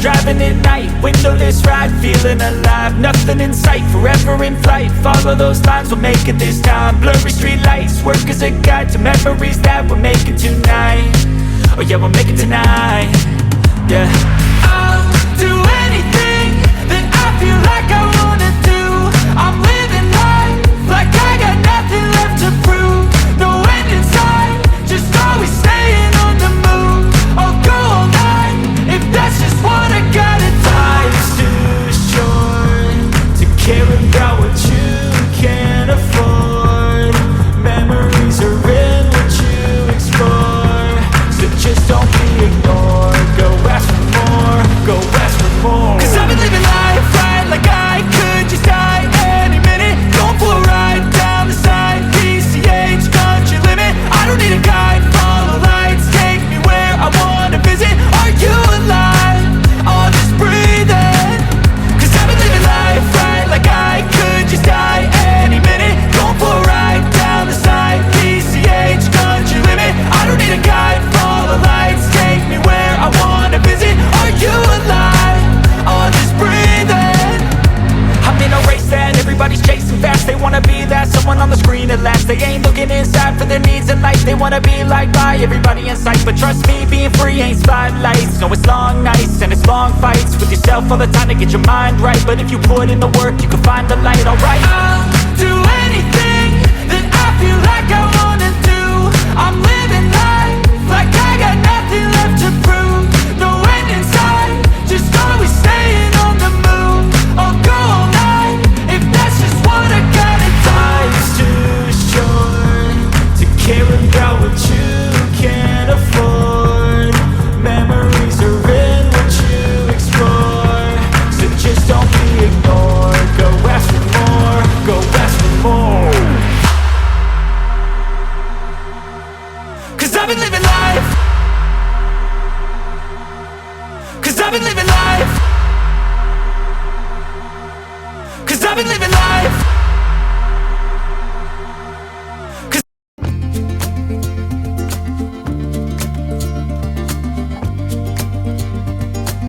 driving at night, windowless ride, feeling alive. Nothing in sight, forever in flight. Follow those lines, we'll make it this time. Blurry street lights, work as a guide to memories that we're making tonight. Oh yeah, we'll make it tonight. Yeah. I'll do anything that I feel like I wanna do. I'm living life like I got nothing left to prove. No end in sight, just always staying on the move. I'll go all night if that's just what I gotta do. Life's too short to care about what you can't afford. Memories are in what you explore, so just don't be ignored. Go ask for more, go ask for more. Cause I've been living life right like I could just die any minute. Going for a ride down the side, PCH, country limit. I don't need a guide, follow lights, take me where I wanna visit. Are you alive? Or just breathing? Cause I've been living life right like I could just die any minute. Going for a ride down the side, PCH, country limit. I don't need a guide, follow lights, take me where I wanna visit. Are you alive? Or just breathing? I'm in a race that everybody's chasing fast. They wanna be that someone on the screen at last. They ain't looking inside for their needs in life. They wanna be liked by everybody in sight. But trust me, being free ain't spotlights. No, it's long nights and it's long fights with yourself all the time to get your mind right. But if you put in the work, you can find the light, alright? I'll do anything